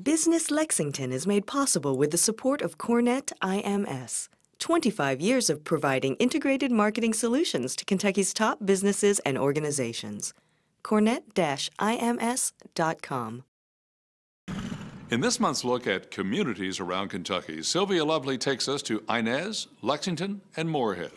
Business Lexington is made possible with the support of Cornet IMS. 25 years of providing integrated marketing solutions to Kentucky's top businesses and organizations. Cornet-IMS.com. In this month's look at communities around Kentucky, Sylvia Lovely takes us to Inez, Lexington, and Moorhead.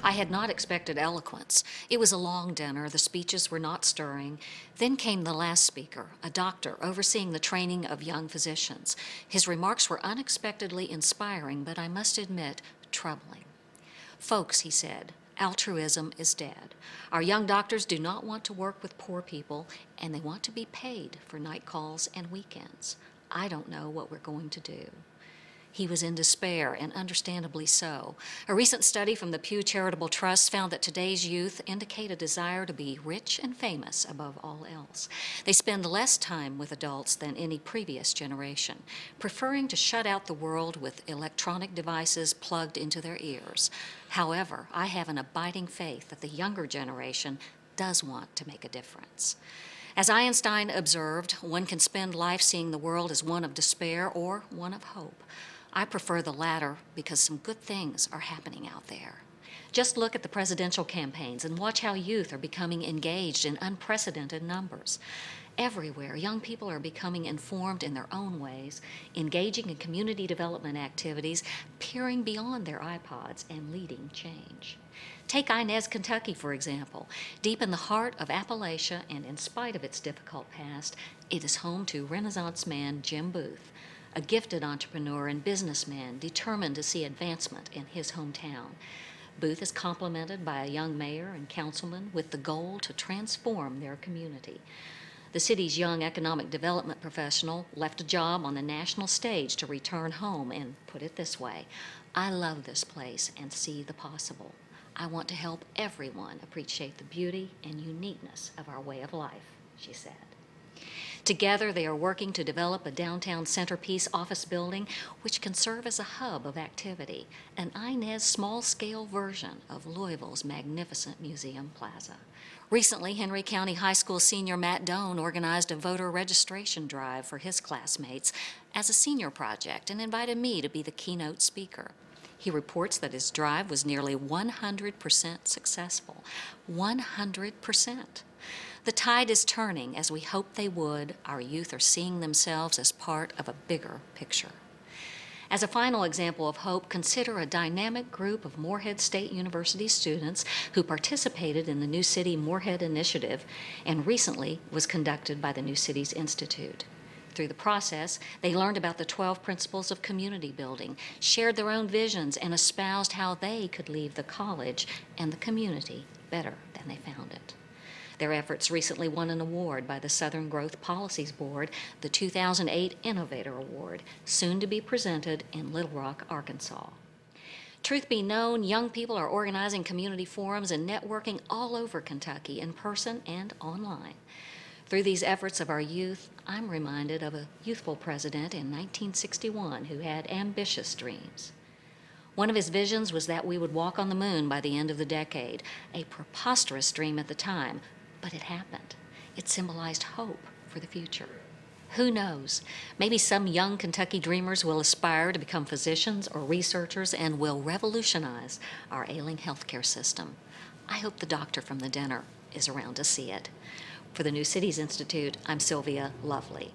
I had not expected eloquence. It was a long dinner. The speeches were not stirring. Then came the last speaker, a doctor overseeing the training of young physicians. His remarks were unexpectedly inspiring, but I must admit, troubling. Folks, he said, altruism is dead. Our young doctors do not want to work with poor people, and they want to be paid for night calls and weekends. I don't know what we're going to do. He was in despair, and understandably so. A recent study from the Pew Charitable Trust found that today's youth indicate a desire to be rich and famous above all else. They spend less time with adults than any previous generation, preferring to shut out the world with electronic devices plugged into their ears. However, I have an abiding faith that the younger generation does want to make a difference. As Einstein observed, one can spend life seeing the world as one of despair or one of hope. I prefer the latter because some good things are happening out there. Just look at the presidential campaigns and watch how youth are becoming engaged in unprecedented numbers. Everywhere, young people are becoming informed in their own ways, engaging in community development activities, peering beyond their iPods, and leading change. Take Inez, Kentucky, for example. Deep in the heart of Appalachia, and in spite of its difficult past, it is home to Renaissance man Jim Booth, a gifted entrepreneur and businessman determined to see advancement in his hometown. Booth is complemented by a young mayor and councilman with the goal to transform their community. The city's young economic development professional left a job on the national stage to return home and put it this way: I love this place and see the possible. I want to help everyone appreciate the beauty and uniqueness of our way of life, she said. Together, they are working to develop a downtown centerpiece office building which can serve as a hub of activity, an Inez small-scale version of Louisville's magnificent Museum Plaza. Recently, Henry County High School senior Matt Doan organized a voter registration drive for his classmates as a senior project and invited me to be the keynote speaker. He reports that his drive was nearly 100% successful. 100%. The tide is turning, as we hoped they would. Our youth are seeing themselves as part of a bigger picture. As a final example of hope, consider a dynamic group of Moorhead State University students who participated in the New City Moorhead Initiative and recently was conducted by the New Cities Institute. Through the process, they learned about the 12 principles of community building, shared their own visions, and espoused how they could leave the college and the community better than they found it. Their efforts recently won an award by the Southern Growth Policies Board, the 2008 Innovator Award, soon to be presented in Little Rock, Arkansas. Truth be known, young people are organizing community forums and networking all over Kentucky, in person and online. Through these efforts of our youth, I'm reminded of a youthful president in 1961 who had ambitious dreams. One of his visions was that we would walk on the moon by the end of the decade, a preposterous dream at the time, but it happened. It symbolized hope for the future. Who knows? Maybe some young Kentucky dreamers will aspire to become physicians or researchers and will revolutionize our ailing healthcare system. I hope the doctor from the dinner is around to see it. For the New Cities Institute, I'm Sylvia Lovely.